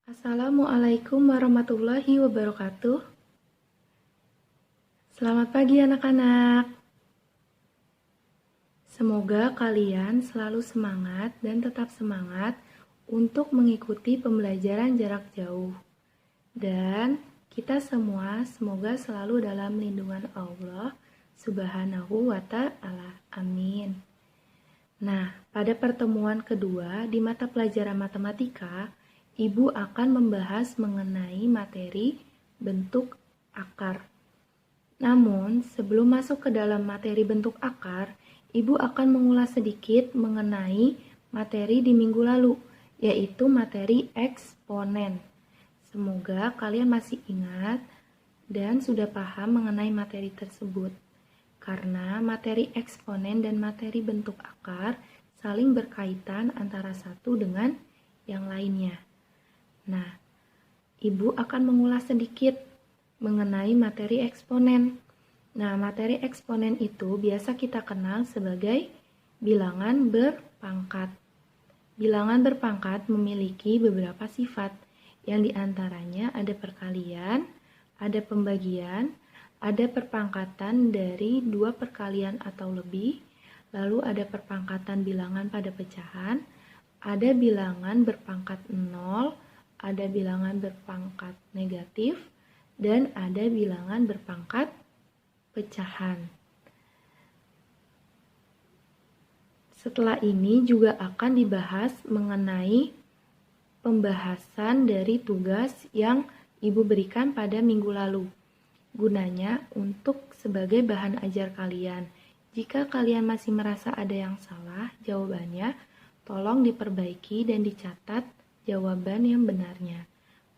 Assalamualaikum warahmatullahi wabarakatuh. Selamat pagi anak-anak. Semoga kalian selalu semangat dan tetap semangat untuk mengikuti pembelajaran jarak jauh. Dan kita semua semoga selalu dalam lindungan Allah Subhanahu wa Ta'ala. Amin. Nah, pada pertemuan kedua di mata pelajaran matematika, Ibu akan membahas mengenai materi bentuk akar. Namun, sebelum masuk ke dalam materi bentuk akar, Ibu akan mengulas sedikit mengenai materi di minggu lalu, yaitu materi eksponen. Semoga kalian masih ingat dan sudah paham mengenai materi tersebut. Karena materi eksponen dan materi bentuk akar saling berkaitan antara satu dengan yang lainnya. Nah, Ibu akan mengulas sedikit mengenai materi eksponen. Nah, materi eksponen itu biasa kita kenal sebagai bilangan berpangkat. Bilangan berpangkat memiliki beberapa sifat, yang diantaranya ada perkalian, ada pembagian, ada perpangkatan dari 2 perkalian atau lebih, lalu ada perpangkatan bilangan pada pecahan, ada bilangan berpangkat 0, ada bilangan berpangkat negatif, dan ada bilangan berpangkat pecahan. Setelah ini juga akan dibahas mengenai pembahasan dari tugas yang Ibu berikan pada minggu lalu. Gunanya untuk sebagai bahan ajar kalian. Jika kalian masih merasa ada yang salah jawabannya, tolong diperbaiki dan dicatat jawaban yang benarnya.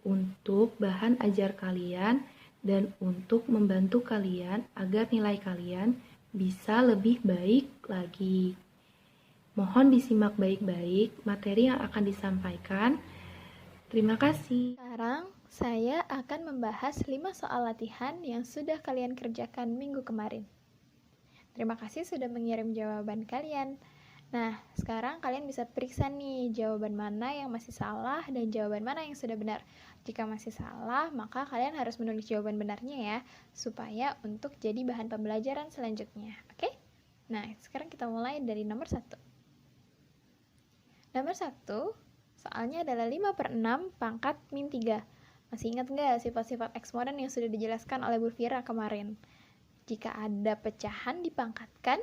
Untuk bahan ajar kalian dan untuk membantu kalian agar nilai kalian bisa lebih baik lagi. Mohon disimak baik-baik materi yang akan disampaikan. Terima kasih. Sekarang saya akan membahas 5 soal latihan yang sudah kalian kerjakan minggu kemarin. Terima kasih sudah mengirim jawaban kalian. Nah, sekarang kalian bisa periksa nih jawaban mana yang masih salah dan jawaban mana yang sudah benar. Jika masih salah, maka kalian harus menulis jawaban benarnya ya, supaya untuk jadi bahan pembelajaran selanjutnya. Oke? Nah, sekarang kita mulai dari nomor 1. Nomor 1, soalnya adalah 5/6 pangkat min 3. Masih ingat nggak sifat-sifat eksponen yang sudah dijelaskan oleh Bu Fira kemarin? Jika ada pecahan dipangkatkan,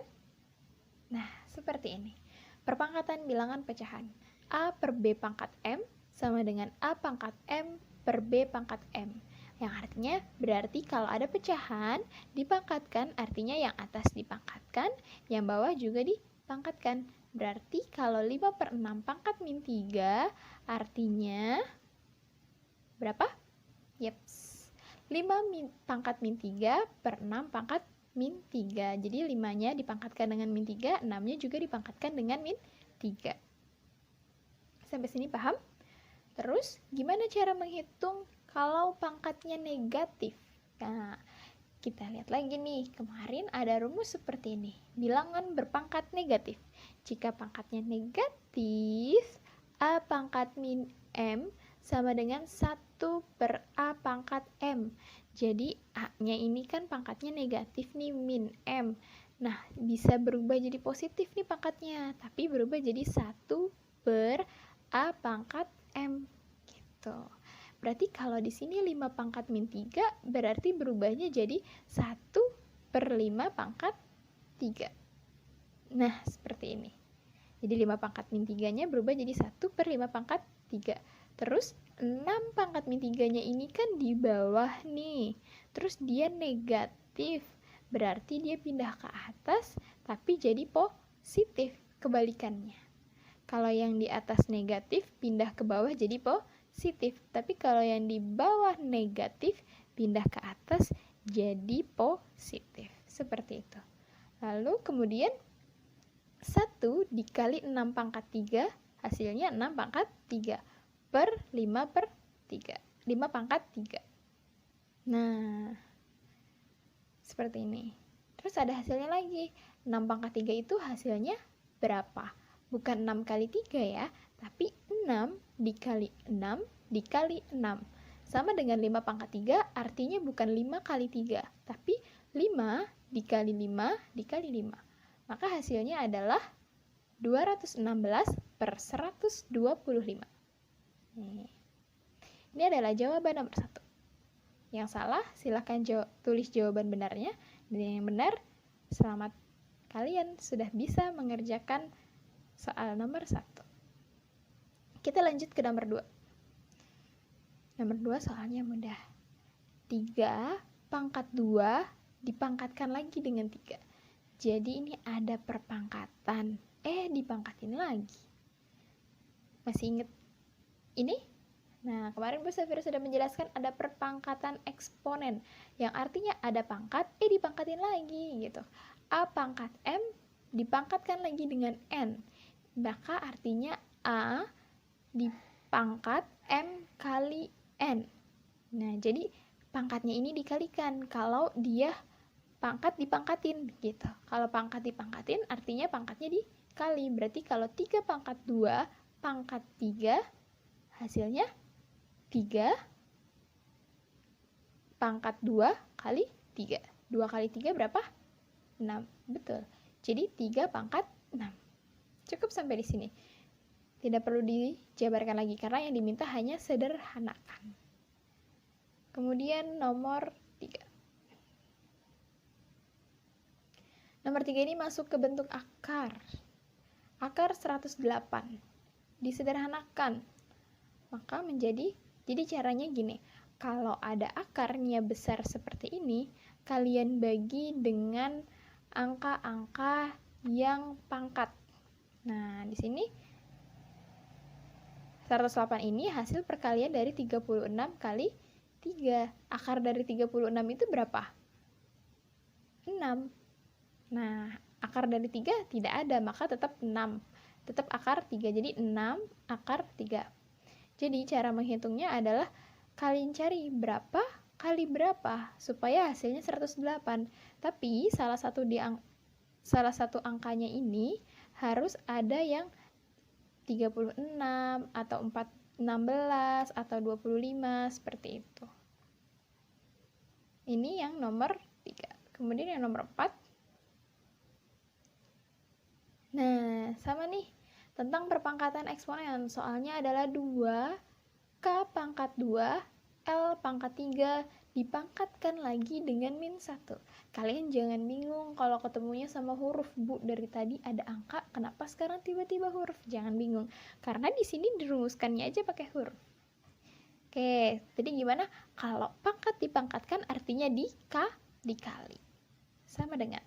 nah seperti ini. Perpangkatan bilangan pecahan. A per B pangkat M sama dengan A pangkat M per B pangkat M. Yang artinya berarti kalau ada pecahan dipangkatkan, artinya yang atas dipangkatkan, yang bawah juga dipangkatkan. Berarti kalau 5/6 pangkat min 3 artinya berapa? Yeps, 5 pangkat min 3 per 6 pangkat min 3. Jadi 5-nya dipangkatkan dengan min 3, 6-nya juga dipangkatkan dengan min 3. Sampai sini paham? Terus, gimana cara menghitung kalau pangkatnya negatif? Nah, kita lihat lagi nih, kemarin ada rumus seperti ini. Bilangan berpangkat negatif. Jika pangkatnya negatif, A pangkat min M sama dengan 1 per A pangkat M. Jadi A-nya ini kan pangkatnya negatif nih, min M. Nah, bisa berubah jadi positif nih pangkatnya, tapi berubah jadi 1 per A pangkat M. Gitu. Berarti kalau di sini 5 pangkat min 3 berarti berubahnya jadi 1 per 5 pangkat 3. Nah, seperti ini. Jadi 5 pangkat min 3-nya berubah jadi 1 per 5 pangkat 3. Terus 6 pangkat min 3-nya ini kan di bawah nih. Terus dia negatif. Berarti dia pindah ke atas tapi jadi positif kebalikannya. Kalau yang di atas negatif pindah ke bawah jadi positif. Tapi kalau yang di bawah negatif pindah ke atas jadi positif. Seperti itu. Lalu kemudian 1 dikali 6 pangkat 3 hasilnya 6 pangkat 3 per 5 per 3. 5 pangkat 3. Nah, seperti ini. Terus ada hasilnya lagi. 6 pangkat 3 itu hasilnya berapa? Bukan 6 kali 3 ya, tapi 6 dikali 6 dikali 6. Sama dengan 5 pangkat 3, artinya bukan 5 kali 3, tapi 5 dikali 5 dikali 5. Maka hasilnya adalah 216/125. Ini adalah jawaban nomor 1. Yang salah, silahkan tulis jawaban benarnya. Dan yang benar, selamat, kalian sudah bisa mengerjakan soal nomor 1. Kita lanjut ke nomor 2. Nomor 2 soalnya mudah. 3 pangkat 2 dipangkatkan lagi dengan 3. Jadi ini ada perpangkatan. Dipangkatin lagi. Masih ingat ini? Nah, kemarin Bu Safira sudah menjelaskan ada perpangkatan eksponen. Yang artinya ada pangkat, dipangkatin lagi gitu. A pangkat M dipangkatkan lagi dengan N. Maka artinya A dipangkat M kali N. Nah, jadi pangkatnya ini dikalikan kalau dia pangkat dipangkatin gitu. Kalau pangkat dipangkatin artinya pangkatnya dikali. Berarti kalau 3 pangkat 2 pangkat 3 hasilnya 3 pangkat 2 kali 3. 2 kali 3 berapa? 6. Betul. Jadi 3 pangkat 6. Cukup sampai di sini. Tidak perlu dijabarkan lagi karena yang diminta hanya sederhanakan. Kemudian nomor 3. Nomor 3 ini masuk ke bentuk akar. Akar 108. Disederhanakan. Maka jadi caranya gini. Kalau ada akarnya besar seperti ini, kalian bagi dengan angka-angka yang pangkat. Nah, di sini 108 ini hasil perkalian dari 36 kali 3. Akar dari 36 itu berapa? 6. Nah, akar dari 3 tidak ada, maka tetap 6. Tetap akar 3, jadi 6 akar 3. Jadi cara menghitungnya adalah kalian cari berapa kali berapa supaya hasilnya 108. Tapi salah satu angkanya ini harus ada yang 36 atau 16 atau 25 seperti itu. Ini yang nomor 3. Kemudian yang nomor 4. Nah, sama nih. Tentang perpangkatan eksponen. Soalnya adalah 2 K pangkat 2 L pangkat 3 dipangkatkan lagi dengan min 1. Kalian jangan bingung kalau ketemunya sama huruf, Bu. Dari tadi ada angka, kenapa sekarang tiba-tiba huruf? Jangan bingung. Karena di sini dirumuskannya aja pakai huruf. Oke, jadi gimana? Kalau pangkat dipangkatkan artinya dikali. Sama dengan.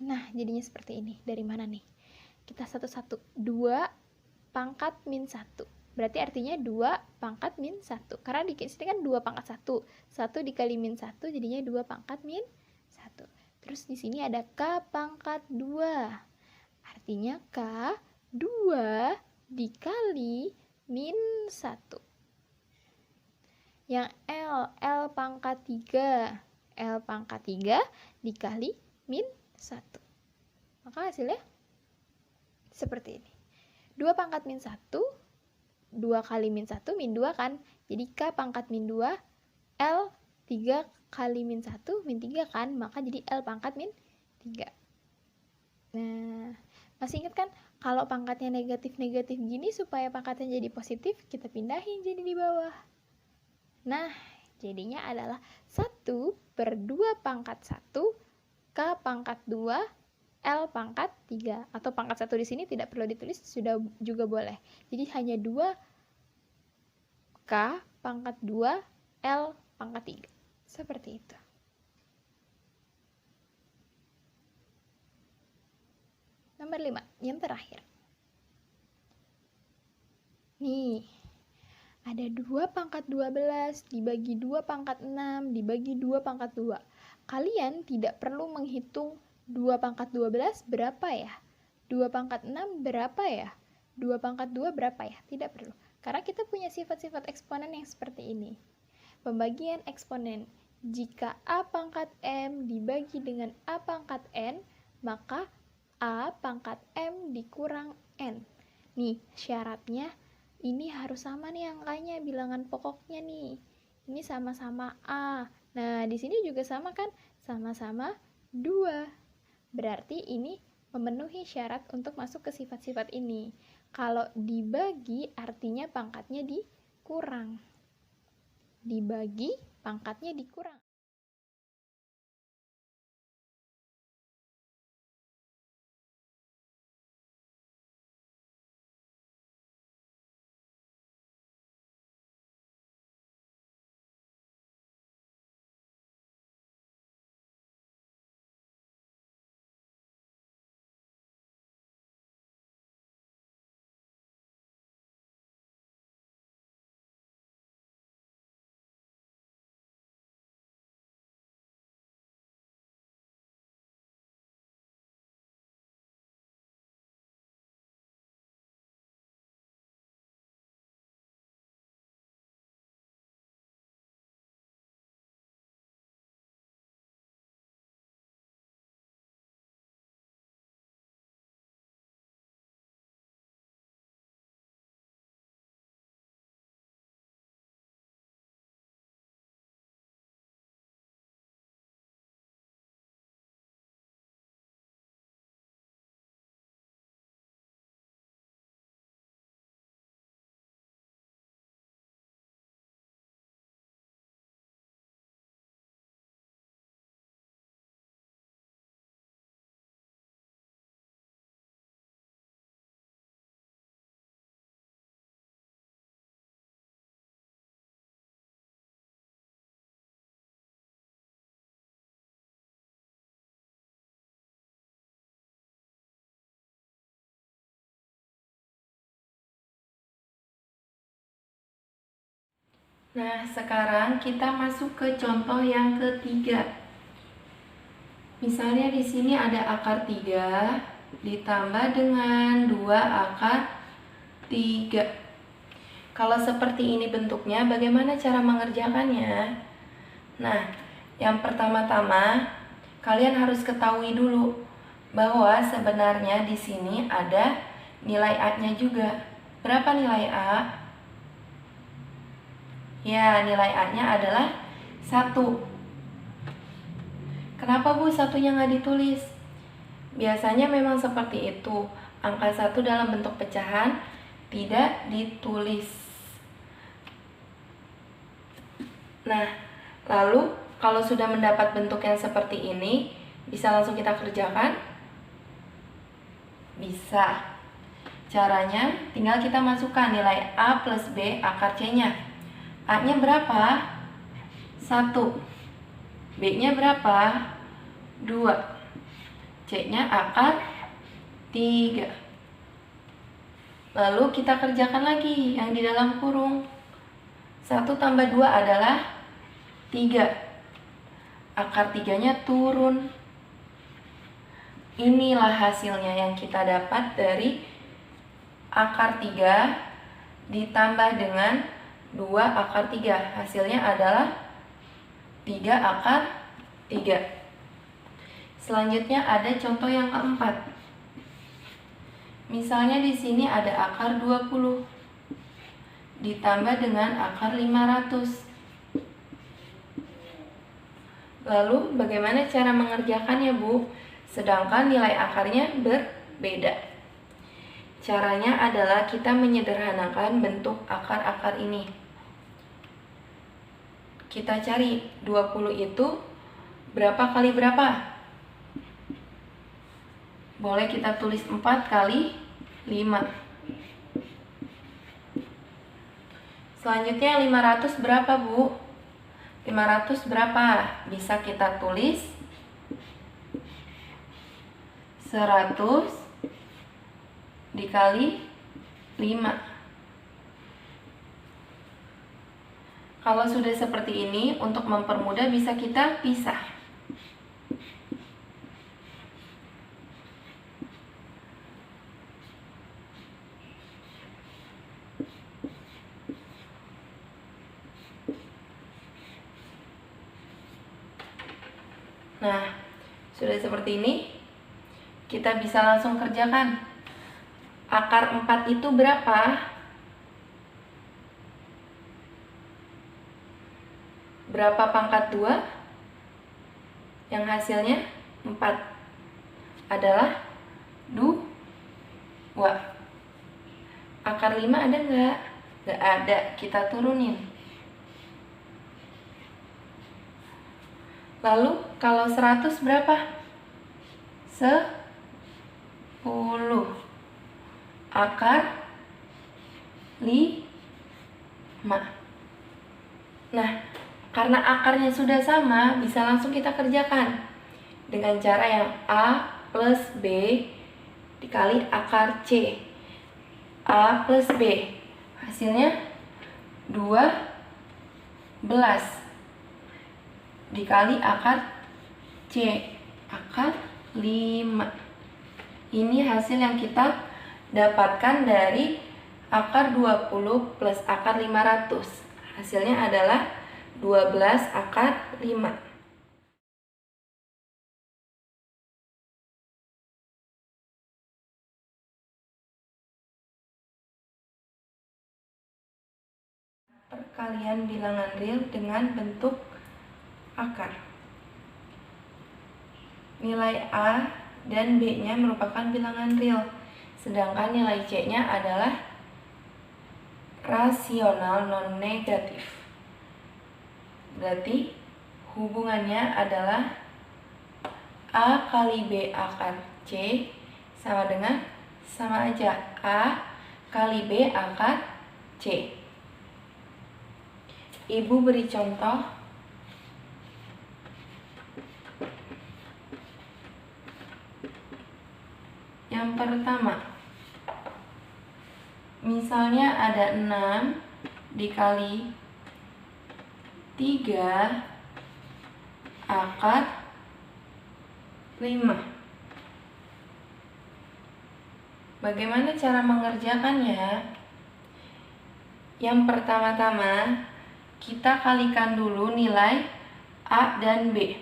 Nah, jadinya seperti ini. Dari mana nih? Kita satu-satu. 2 pangkat min 1. Berarti artinya 2 pangkat min 1. Karena di sini kan 2 pangkat 1. 1 dikali min 1 jadinya 2 pangkat min 1. Terus di sini ada K pangkat 2. Artinya K 2 dikali min 1. Yang L pangkat 3. L pangkat 3 dikali min 1. Maka hasilnya seperti ini. 2 pangkat min 1, 2 kali min 1, min 2 kan. Jadi K pangkat min 2, L 3 kali min 1, min 3 kan. Maka jadi L pangkat min 3. Nah, masih ingat kan? Kalau pangkatnya negatif-negatif gini, supaya pangkatnya jadi positif, kita pindahin jadi di bawah. Nah, jadinya adalah 1/2 pangkat 1, K pangkat 2, L pangkat 3. Atau pangkat 1 di sini tidak perlu ditulis, sudah juga boleh. Jadi hanya 2 K pangkat 2, L pangkat 3. Seperti itu. Nomor 5, yang terakhir. Nih, ada 2 pangkat 12 dibagi 2 pangkat 6 dibagi 2 pangkat 2. Kalian tidak perlu menghitung 2 pangkat 12 berapa ya? 2 pangkat 6 berapa ya? 2 pangkat 2 berapa ya? Tidak perlu. Karena kita punya sifat-sifat eksponen yang seperti ini. Pembagian eksponen. Jika A pangkat M dibagi dengan A pangkat N, maka A pangkat M dikurang N. Nih, syaratnya ini harus sama nih angkanya, bilangan pokoknya nih. Ini sama-sama A. Nah, di sini juga sama kan? Sama-sama 2. Berarti ini memenuhi syarat untuk masuk ke sifat-sifat ini. Kalau dibagi, artinya pangkatnya dikurang. Dibagi, pangkatnya dikurang. Nah, sekarang kita masuk ke contoh yang ketiga. Misalnya di sini ada akar 3 ditambah dengan 2 akar 3. Kalau seperti ini bentuknya, bagaimana cara mengerjakannya? Nah, yang pertama-tama kalian harus ketahui dulu bahwa sebenarnya di sini ada nilai A-nya juga. Berapa nilai A? Ya, nilai A-nya adalah 1. Kenapa Bu satunya nggak ditulis? Biasanya memang seperti itu. Angka 1 dalam bentuk pecahan tidak ditulis. Nah, lalu kalau sudah mendapat bentuk yang seperti ini, bisa langsung kita kerjakan? Bisa. Caranya tinggal kita masukkan nilai A plus B akar C-nya. A-nya berapa? 1. B-nya berapa? 2. C-nya akar 3. Lalu kita kerjakan lagi yang di dalam kurung. 1 tambah 2 adalah 3. Akar 3-nya turun. Inilah hasilnya yang kita dapat dari akar 3 ditambah dengan 2 akar 3. Hasilnya adalah 3 akar 3. Selanjutnya ada contoh yang keempat. Misalnya di sini ada akar 20 ditambah dengan akar 500. Lalu bagaimana cara mengerjakannya, Bu? Sedangkan nilai akarnya berbeda. Caranya adalah kita menyederhanakan bentuk akar-akar ini. Kita cari 20 itu berapa kali berapa? Boleh kita tulis 4 kali 5. Selanjutnya 500 berapa, Bu? 500 berapa? Bisa kita tulis 100 dikali 5. Kalau sudah seperti ini, untuk mempermudah bisa kita pisah. Nah, sudah seperti ini, kita bisa langsung kerjakan. Akar 4 itu berapa? Berapa pangkat 2? Yang hasilnya 4 adalah 2. Akar 5 ada nggak? Nggak ada, kita turunin. Lalu kalau 100 berapa? 10. Akar 5. Nah, karena akarnya sudah sama, bisa langsung kita kerjakan dengan cara yang A plus B dikali akar C. A plus B, hasilnya 12 dikali akar C, akar 5. Ini hasil yang kita dapatkan dari akar 20 plus akar 500. Hasilnya adalah 12 akar 5. Perkalian bilangan real dengan bentuk akar. Nilai A dan B-nya merupakan bilangan real, sedangkan nilai C-nya adalah rasional non-negatif. Berarti hubungannya adalah A kali B akar C sama aja A kali B akar C. Ibu beri contoh. Yang pertama, misalnya ada 6 dikali 3 akar 5. Bagaimana cara mengerjakannya? Yang pertama-tama, kita kalikan dulu nilai A dan B.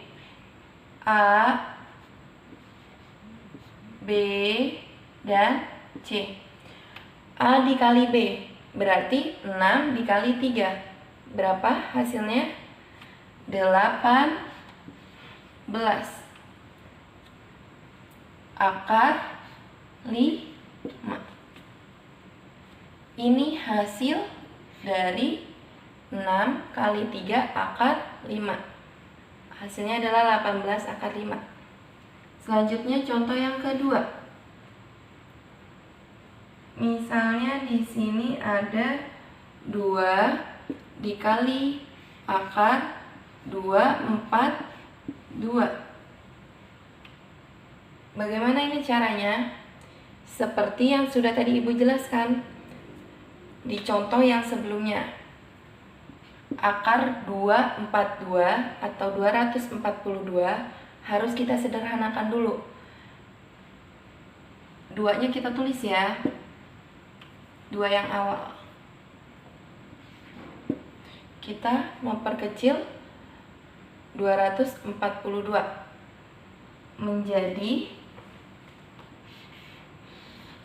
A, B, dan C. A dikali B berarti 6 dikali 3. Berapa hasilnya? 18 akar 5. Ini hasil dari 6 kali 3 akar 5. Hasilnya adalah 18 akar 5. Selanjutnya contoh yang kedua. Misalnya di sini ada 2 dikali akar 242. Bagaimana ini caranya? Seperti yang sudah tadi Ibu jelaskan di contoh yang sebelumnya. Akar 242 atau 242 harus kita sederhanakan dulu. 2-nya kita tulis ya. 2 yang awal. Kita memperkecil 242 menjadi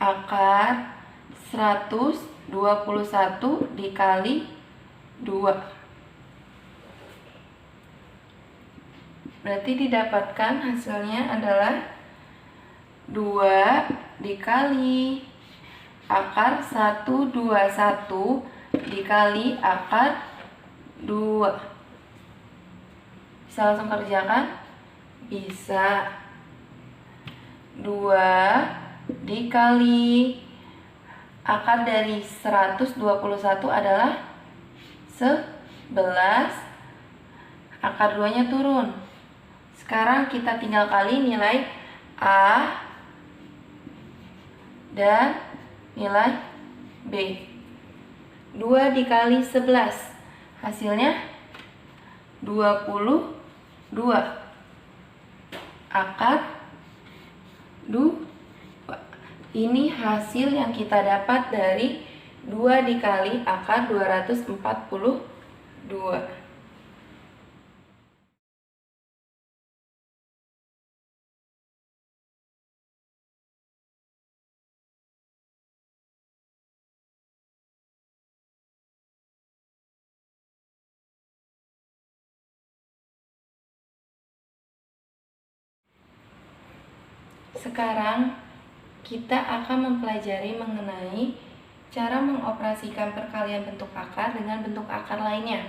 akar 121 dikali 2. Berarti didapatkan hasilnya adalah 2 dikali akar 121 dikali akar 2. Bisa langsung kerjakan? Bisa. 2 dikali akar dari 121 adalah 11. Akar 2-nya turun. Sekarang kita tinggal kali nilai A dan nilai B. 2 dikali 11. Hasilnya 22. Akar 2. Ini hasil yang kita dapat dari 2 dikali akar 242. sekarang kita akan mempelajari mengenai cara mengoperasikan perkalian bentuk akar dengan bentuk akar lainnya.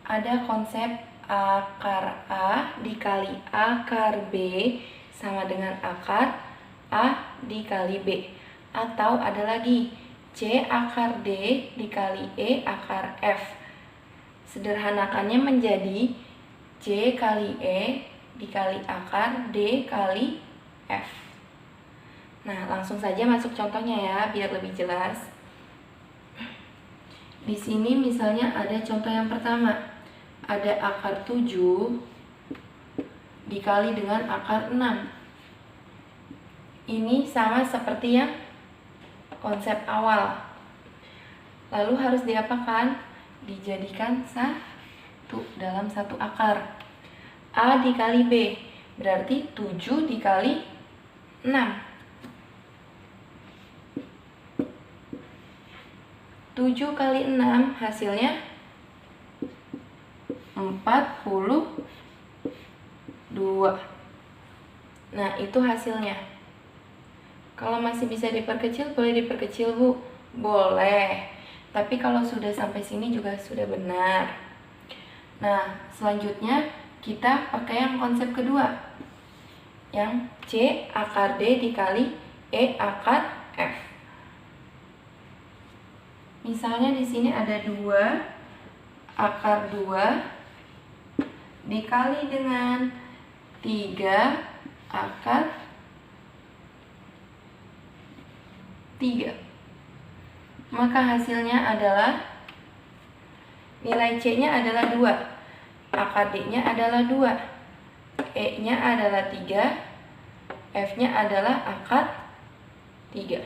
Ada konsep akar A dikali akar B sama dengan akar A dikali B. Atau ada lagi C akar D dikali E akar F. Sederhanakannya menjadi C kali E dikali akar D kali F. Nah, langsung saja masuk contohnya ya, biar lebih jelas. Di sini misalnya ada contoh yang pertama. Ada akar 7 dikali dengan akar 6. Ini sama seperti yang konsep awal. Lalu harus diapakan? Dijadikan satu dalam satu akar. A dikali B, berarti 7 dikali 6. 7 kali 6 hasilnya 42. Nah, itu hasilnya. Kalau masih bisa diperkecil, boleh diperkecil, Bu. Boleh. Tapi kalau sudah sampai sini juga sudah benar. Nah, selanjutnya kita pakai yang konsep kedua. Yang C akar D dikali E akar F. Misalnya di sini ada 2 akar 2 dikali dengan 3 akar 3. Maka hasilnya adalah nilai C-nya adalah 2, akar D-nya adalah 2, E-nya adalah 3, F-nya adalah akar 3.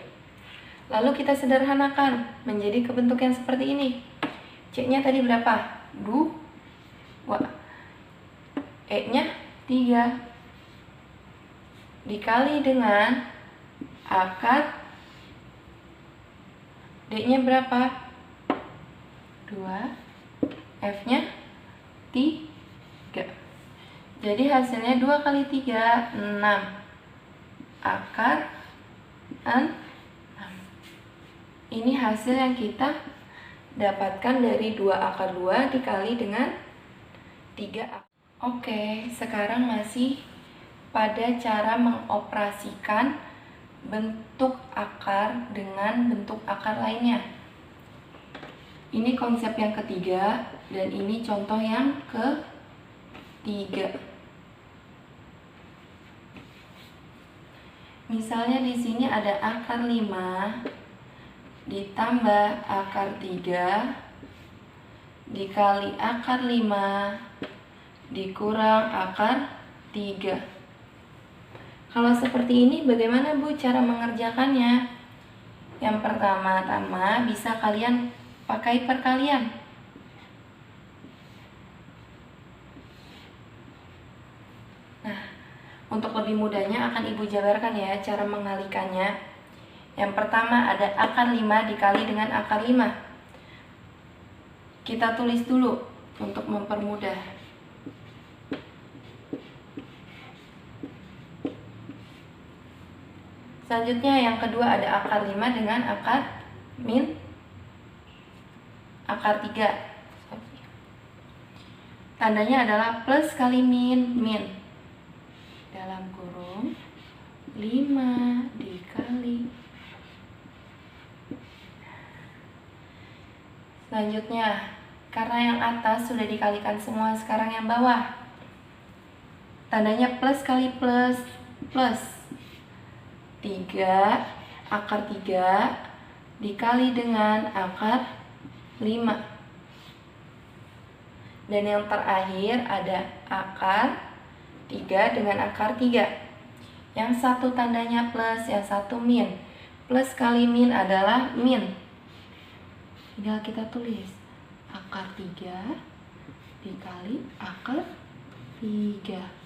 Lalu kita sederhanakan menjadi bentuk yang seperti ini. C-nya tadi berapa? 2. E-nya 3. Dikali dengan akar D-nya berapa? 2. F-nya 3. Jadi hasilnya 2 kali 3, 6. Akar 6. Ini hasil yang kita dapatkan dari 2 akar 2 dikali dengan 3 akar. Oke, sekarang masih pada cara mengoperasikan bentuk akar dengan bentuk akar lainnya. Ini konsep yang ketiga dan ini contoh yang ketiga. Misalnya di sini ada akar 5 ditambah akar 3 dikali akar 5 dikurang akar 3. Kalau seperti ini bagaimana Bu cara mengerjakannya? Yang pertama-tama bisa kalian pakai perkalian. Nah, untuk lebih mudahnya akan Ibu jabarkan ya cara mengalikannya. Yang pertama ada akar 5 dikali dengan akar 5. Kita tulis dulu untuk mempermudah. Selanjutnya yang kedua ada akar 5 dengan akar min akar 3. Tandanya adalah plus kali min. Dalam kurung 5 dikali. Selanjutnya, karena yang atas sudah dikalikan semua, sekarang yang bawah. Tandanya plus kali plus. 3 akar 3 dikali dengan akar 5. Dan yang terakhir ada akar 3 dengan akar 3. Yang satu tandanya plus, yang satu min. Plus kali min adalah min. Tinggal kita tulis akar 3 dikali akar 3.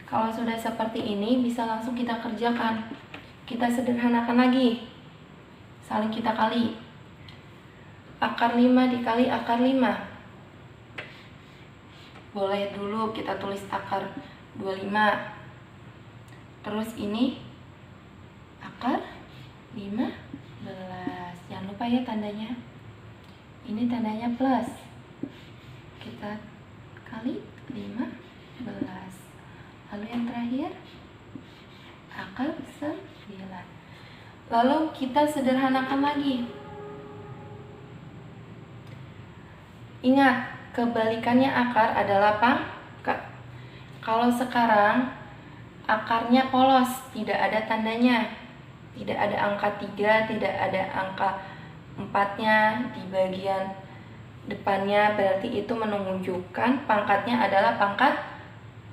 Kalau sudah seperti ini, bisa langsung kita kerjakan. Kita sederhanakan lagi. Saling kita kali. Akar 5 dikali akar 5. Boleh dulu kita tulis akar 25. Terus ini akar 15. Jangan lupa ya tandanya. Ini tandanya plus. Kita kali 15. Lalu yang terakhir akar 9. Lalu kita sederhanakan lagi. Ingat, kebalikannya akar adalah pangkat. Kalau sekarang akarnya polos, tidak ada tandanya. Tidak ada angka 3, tidak ada angka 4-nya di bagian depannya, berarti itu menunjukkan pangkatnya adalah pangkat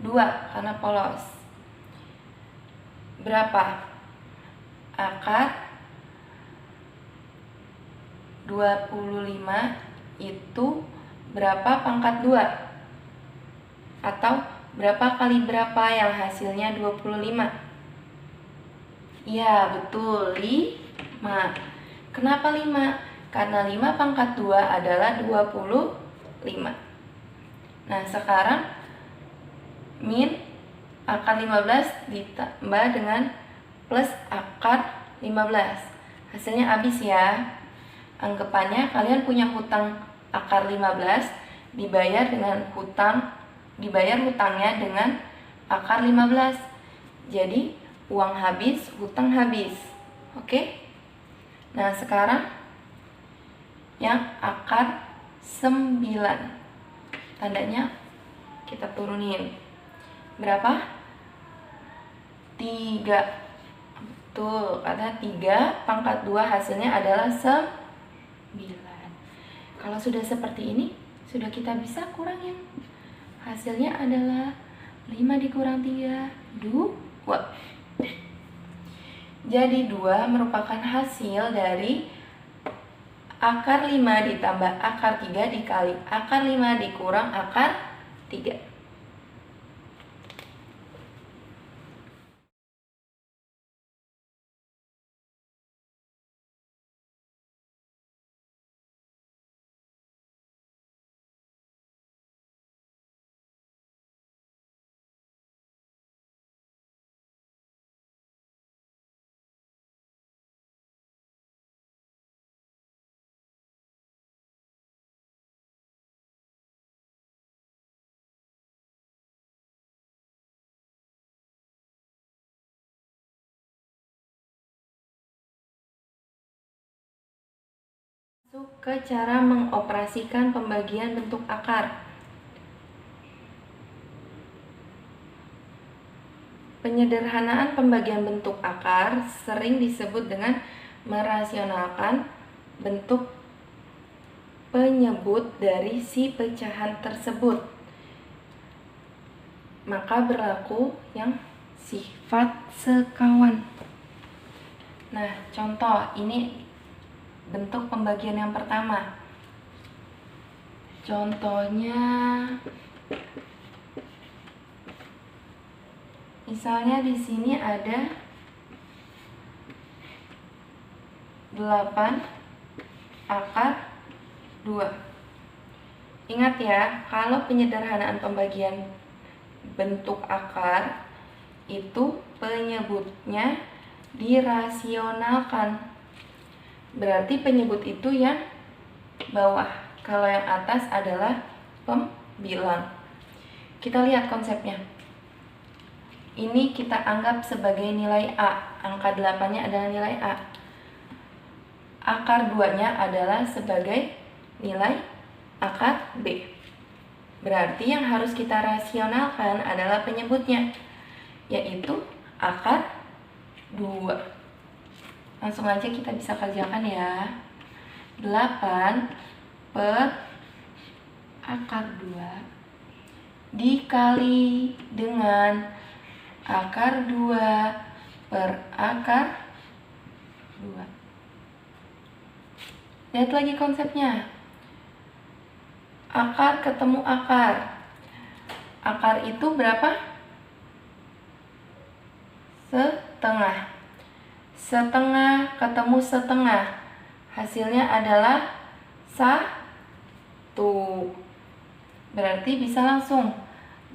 2 karena polos. Berapa? Akar 25 itu berapa pangkat 2? Atau berapa kali berapa yang hasilnya 25? Ya, betul, 5. Kenapa 5? Karena 5 pangkat 2 adalah 25. Nah, sekarang min akar 15 ditambah dengan plus akar 15. Hasilnya habis ya. Anggapannya kalian punya hutang akar 15 dibayar hutangnya dengan akar 15. Jadi uang habis, hutang habis. Oke? Nah, sekarang yang akar 9. Tandanya kita turunin. Berapa? 3. Betul, karena 3 pangkat 2 hasilnya adalah 9. Kalau sudah seperti ini, sudah kita bisa kurangin. Hasilnya adalah 5 dikurang 3, 2. Jadi 2 merupakan hasil dari akar 5 ditambah akar 3 dikali akar 5 dikurang akar 3. Masuk ke cara mengoperasikan pembagian bentuk akar. Penyederhanaan pembagian bentuk akar sering disebut dengan merasionalkan bentuk penyebut dari si pecahan tersebut. Maka berlaku yang sifat sekawan. Nah, contoh ini bentuk pembagian yang pertama. Contohnya misalnya di sini ada 8 akar 2. Ingat ya, kalau penyederhanaan pembagian bentuk akar itu penyebutnya dirasionalkan. Berarti penyebut itu yang bawah. Kalau yang atas adalah pembilang. Kita lihat konsepnya. Ini kita anggap sebagai nilai A. Angka 8-nya adalah nilai A. Akar 2-nya adalah sebagai nilai akar B. Berarti yang harus kita rasionalkan adalah penyebutnya, yaitu akar 2. Langsung aja kita bisa kerjakan ya. 8 per akar 2 dikali dengan akar 2 per akar 2. Lihat lagi konsepnya. Akar ketemu akar. Akar itu berapa? Setengah. Setengah ketemu setengah, hasilnya adalah 1. Berarti bisa langsung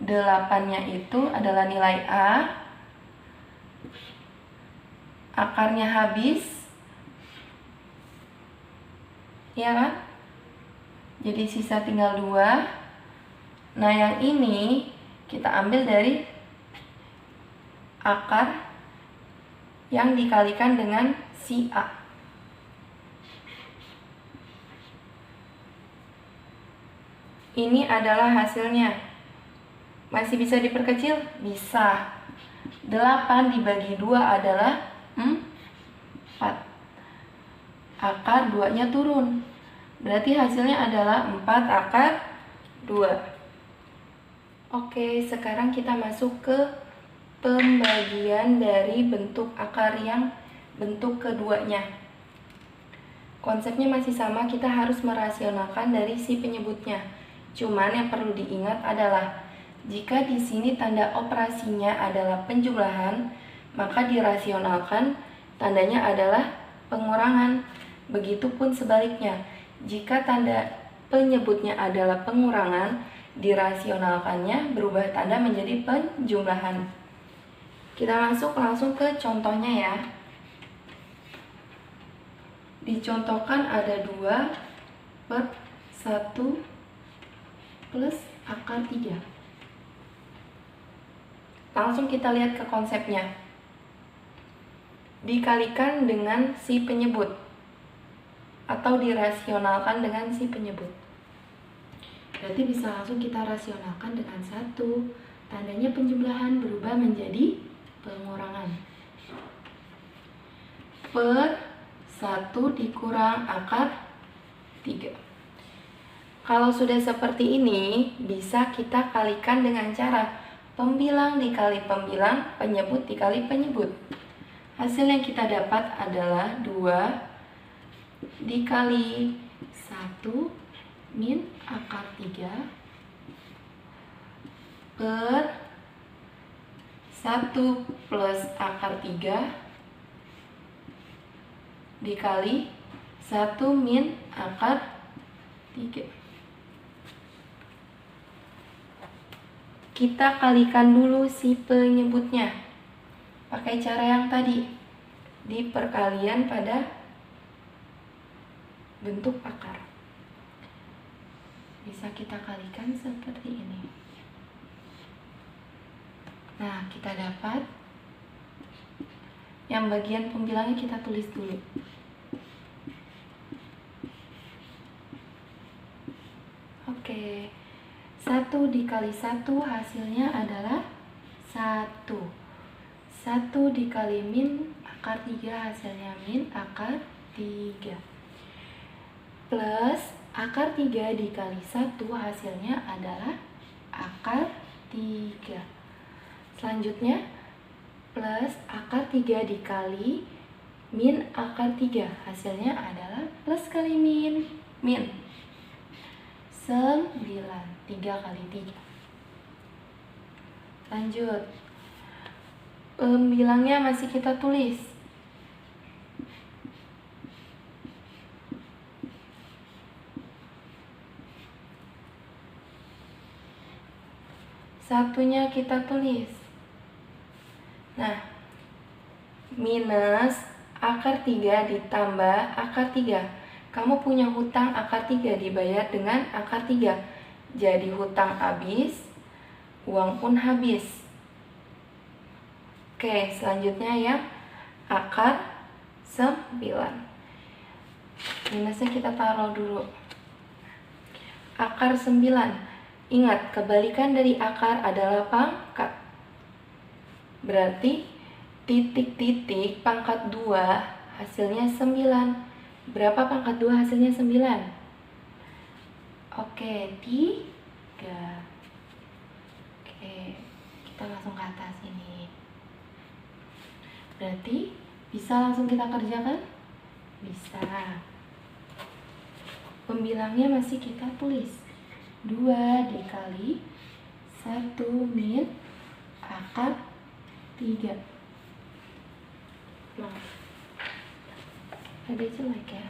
8-nya itu adalah nilai A, akarnya habis, ya kan? Jadi sisa tinggal 2. Nah, yang ini kita ambil dari akar yang dikalikan dengan si A. Ini adalah hasilnya. Masih bisa diperkecil? Bisa. 8 dibagi 2 adalah 4. Akar 2-nya turun. Berarti hasilnya adalah 4 akar 2. Oke, sekarang kita masuk ke pembagian dari bentuk akar yang bentuk keduanya. Konsepnya masih sama, kita harus merasionalkan dari si penyebutnya. Cuman yang perlu diingat adalah jika di sini tanda operasinya adalah penjumlahan, maka dirasionalkan tandanya adalah pengurangan. Begitupun sebaliknya, jika tanda penyebutnya adalah pengurangan, dirasionalkannya berubah tanda menjadi penjumlahan. Kita masuk langsung ke contohnya ya. Dicontohkan ada 2/1 plus akar 3. Langsung kita lihat ke konsepnya. Dikalikan dengan si penyebut atau dirasionalkan dengan si penyebut. Berarti bisa langsung kita rasionalkan dengan 1. Tandanya penjumlahan berubah menjadi pengurangan. Per 1 dikurang akar 3. Kalau sudah seperti ini, bisa kita kalikan dengan cara pembilang dikali pembilang, penyebut dikali penyebut. Hasil yang kita dapat adalah 2 dikali 1 min akar 3 per 1 plus akar 3 dikali 1 min akar 3. Kita kalikan dulu si penyebutnya pakai cara yang tadi, di perkalian pada bentuk akar. Bisa kita kalikan seperti ini. Nah, kita dapat yang bagian pembilangnya kita tulis dulu. Oke. 1 dikali 1 hasilnya adalah 1. 1 dikali min akar 3 hasilnya min akar 3. Plus akar 3 dikali 1 hasilnya adalah akar 3. Selanjutnya plus akar 3 dikali min akar 3 hasilnya adalah plus kali min. 9. 3 kali 3. Lanjut. Pembilangnya masih kita tulis. Satunya kita tulis. Nah, minus akar 3 ditambah akar 3. Kamu punya hutang akar 3 dibayar dengan akar 3. Jadi hutang habis, uang pun habis. Oke, selanjutnya ya, akar 9. Minusnya kita taruh dulu. Akar 9. Ingat, kebalikan dari akar adalah pangkat. Berarti titik-titik pangkat 2 hasilnya 9. Berapa pangkat 2 hasilnya 9? Oke, 3. Oke, kita langsung ke atas ini. Berarti bisa langsung kita kerjakan? Bisa. Pembilangnya masih kita tulis. 2 dikali 1 min akar 3. Nah, ada jelek ya.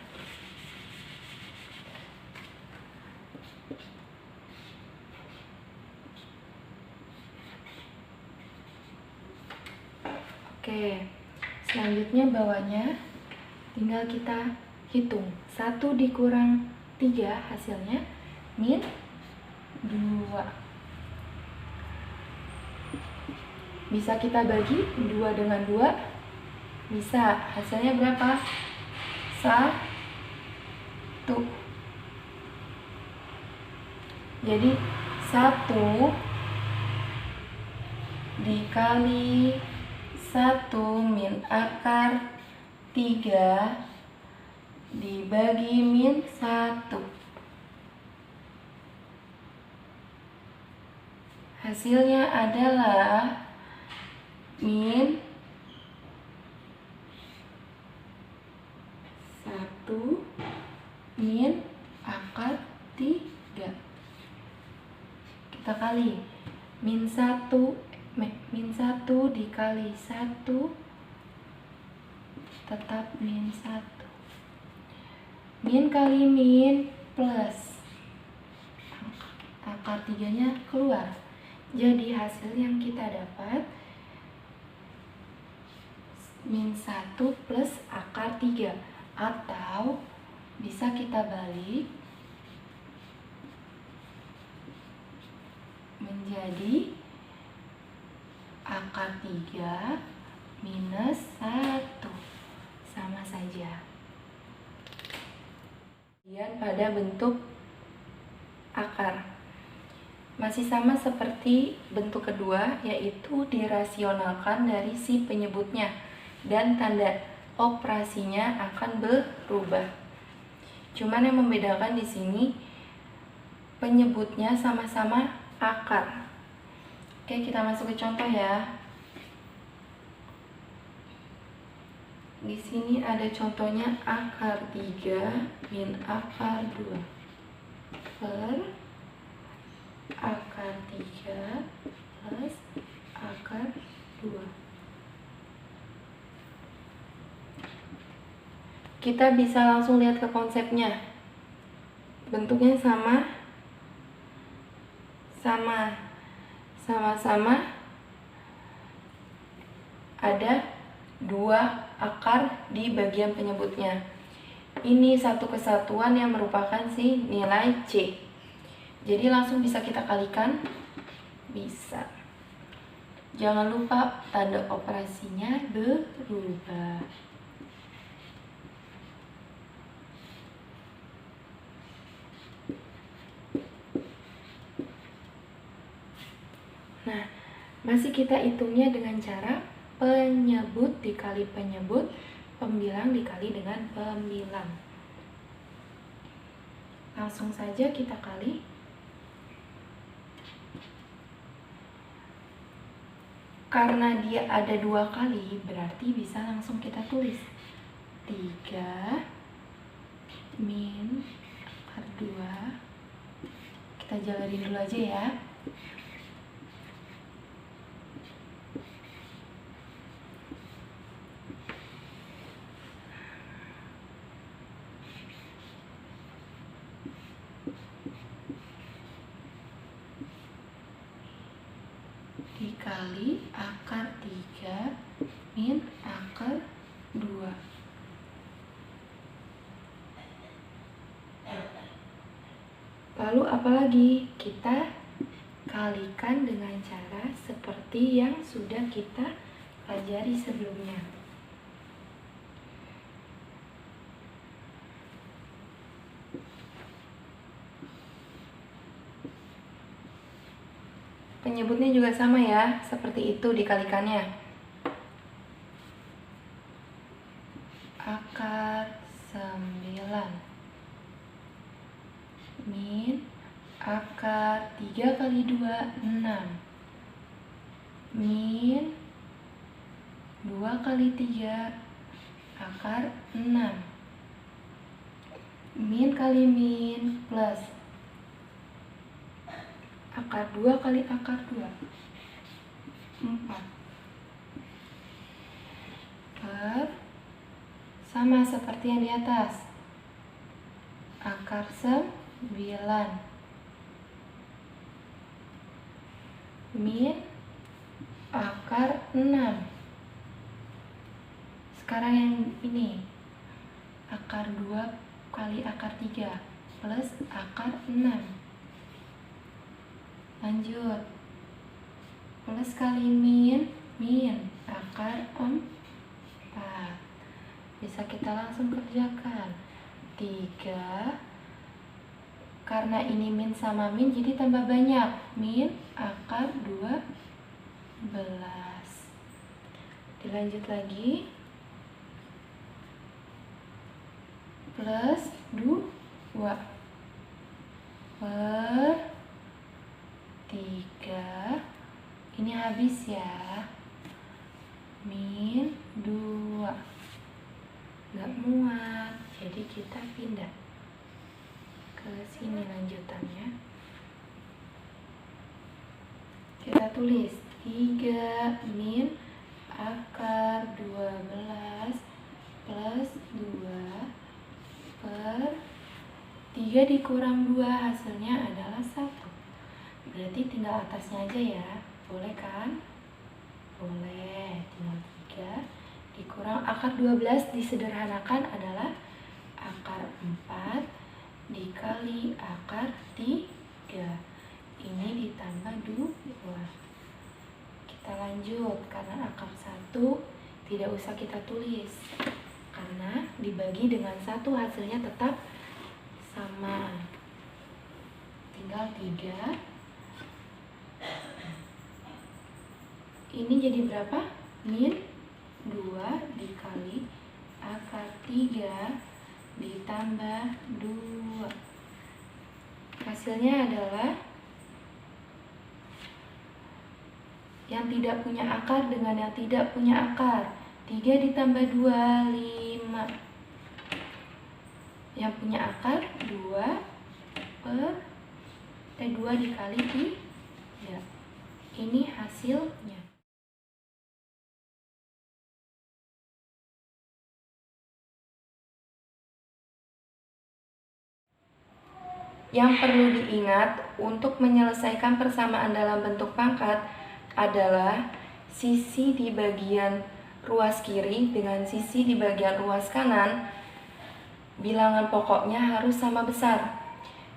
Oke, selanjutnya bawahnya tinggal kita hitung. 1 dikurang 3 hasilnya min 2. Bisa kita bagi 2 dengan 2? Bisa. Hasilnya berapa? 1. Jadi 1 dikali 1 min akar 3 dibagi min 1. Hasilnya adalah min 1 min akar 3. Kita kali min 1 dikali 1 tetap min 1. Min kali min plus akar 3-nya keluar. Jadi hasil yang kita dapat min 1 plus akar 3, atau bisa kita balik menjadi akar 3 minus 1, sama saja. Kemudian pada bentuk akar masih sama seperti bentuk kedua, yaitu dirasionalkan dari si penyebutnya dan tanda operasinya akan berubah. Cuman yang membedakan di sini penyebutnya sama-sama akar. Oke, kita masuk ke contoh ya. Di sini ada contohnya akar 3 min akar 2 per akar 3 plus akar 2. Kita bisa langsung lihat ke konsepnya. Bentuknya sama-sama ada 2 akar di bagian penyebutnya. Ini satu kesatuan yang merupakan si nilai C. Jadi langsung bisa kita kalikan. Bisa. Jangan lupa tanda operasinya berubah. Nah, masih kita hitungnya dengan cara penyebut dikali penyebut, pembilang dikali dengan pembilang. Langsung saja kita kali. Karena dia ada 2 kali, berarti bisa langsung kita tulis 3 min akar 2. Kita jalanin dulu aja ya. Dikali akar 3 min akar 2. Lalu apalagi? Kita kalikan dengan cara seperti yang sudah kita pelajari sebelumnya. Penyebutnya juga sama ya, seperti itu dikalikannya. Akar 9 min akar 3 kali 2, 6 min 2 kali 3 akar 6 min kali min plus akar 2 kali akar 2, 4 per sama seperti yang di atas, akar 9 min akar 6 Sekarang yang ini, akar 2 kali akar 3 plus akar 6. Lanjut, plus kali min akar 4. Bisa kita langsung kerjakan. 3, karena ini min sama min jadi tambah banyak, min akar 12. Dilanjut lagi, plus 2 per 3. Ini habis ya, min 2. Nggak muat, jadi kita pindah ke sini lanjutannya. Kita tulis 3 min akar 12 plus 2 per 3 dikurang 2 hasilnya adalah 1. Berarti tinggal atasnya aja ya, boleh kan? Boleh, tinggal 3 dikurang akar 12 disederhanakan adalah akar 4 dikali akar 3. Ini ditambah 2. Kita lanjut, karena akar 1 tidak usah kita tulis, karena dibagi dengan 1 hasilnya tetap sama. Tinggal 3. Ini jadi berapa? Min 2 dikali akar 3 ditambah 2. Hasilnya adalah yang tidak punya akar dengan yang tidak punya akar. 3 ditambah 2, 5. Yang punya akar 2 dikali 3. Ini hasilnya. Yang perlu diingat untuk menyelesaikan persamaan dalam bentuk pangkat adalah sisi di bagian ruas kiri dengan sisi di bagian ruas kanan, bilangan pokoknya harus sama besar.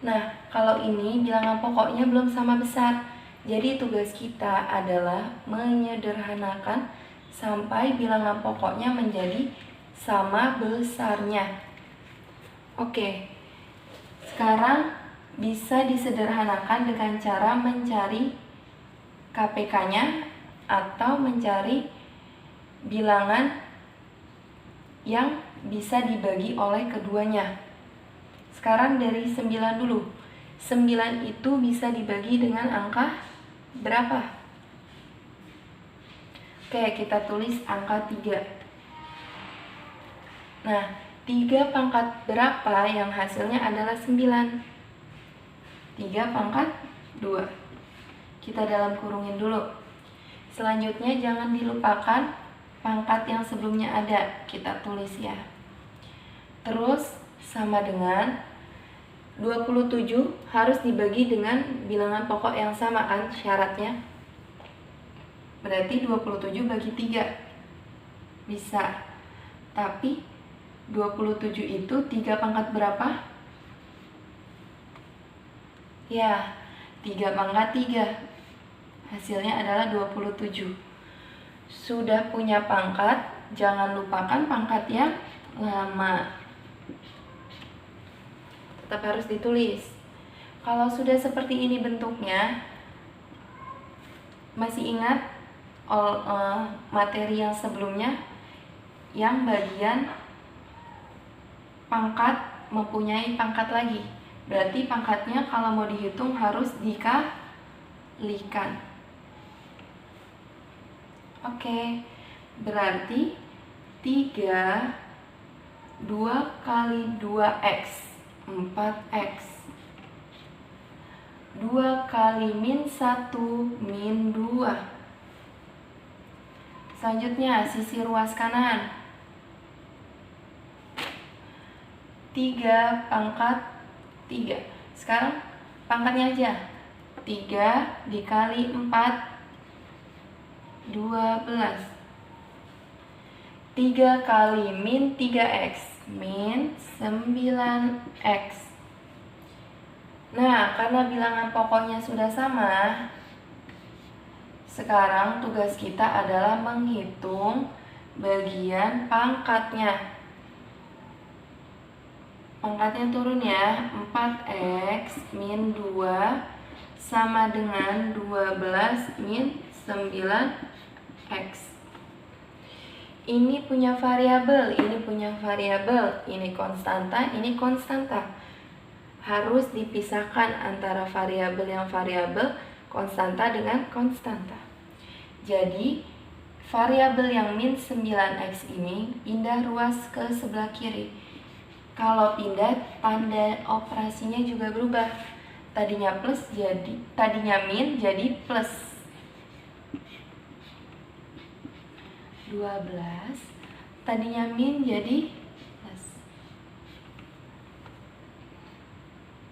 Nah, kalau ini bilangan pokoknya belum sama besar, jadi tugas kita adalah menyederhanakan sampai bilangan pokoknya menjadi sama besarnya. Oke, sekarang bisa disederhanakan dengan cara mencari KPK-nya atau mencari bilangan yang bisa dibagi oleh keduanya. Sekarang dari 9 dulu. 9 itu bisa dibagi dengan angka berapa? Oke, kita tulis angka 3. Nah, 3 pangkat berapa yang hasilnya adalah 9? 3 pangkat 2. Kita dalam kurungin dulu. Selanjutnya jangan dilupakan pangkat yang sebelumnya ada. Kita tulis ya. Terus sama dengan 27 harus dibagi dengan bilangan pokok yang sama kan syaratnya. Berarti 27 bagi 3. Bisa. Tapi 27 itu 3 pangkat berapa? Ya, 3 pangkat 3. Hasilnya adalah 27. Sudah punya pangkat, jangan lupakan pangkat yang lama. Tetap harus ditulis. Kalau sudah seperti ini bentuknya, masih ingat materi yang sebelumnya yang bagian pangkat mempunyai pangkat lagi. Berarti pangkatnya kalau mau dihitung harus dikalikan. Oke, berarti 3 2 kali 2x 4x 2 kali min 1 min 2. Selanjutnya sisi ruas kanan 3 pangkat 3. Sekarang pangkatnya aja. 3 dikali 4 12. 3 kali min 3x, min 9x. Nah, karena bilangan pokoknya sudah sama, sekarang tugas kita adalah menghitung bagian pangkatnya. Pangkatnya turun ya, 4x min 2 sama dengan 12 min 9x. Ini punya variabel, ini punya variabel, ini konstanta, ini konstanta. Harus dipisahkan antara variabel yang variabel, konstanta dengan konstanta. Jadi, variabel yang min 9x ini pindah ruas ke sebelah kiri. Kalau pindah, tanda operasinya juga berubah. Tadinya min jadi plus. 12 tadinya min jadi plus.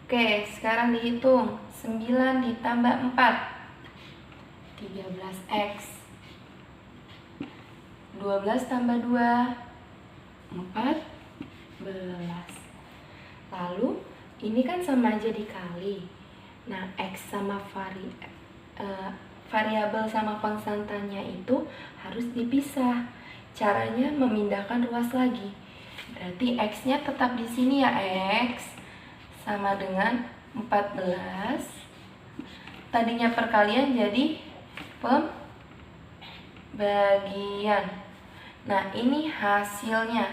Oke, sekarang dihitung. 9 ditambah 4 13x. 12 tambah 2 14. Lalu ini kan sama aja dikali. Nah, x sama variabel sama konstantanya itu harus dipisah. Caranya memindahkan ruas lagi. Berarti x-nya tetap di sini ya, x sama dengan 14. Tadinya perkalian jadi pembagian. Nah, ini hasilnya.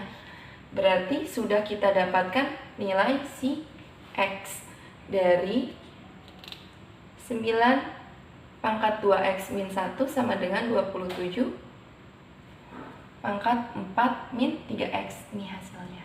Berarti sudah kita dapatkan nilai si x dari 9 pangkat 2x min 1 sama dengan 27 pangkat 4 min 3x. Ini hasilnya.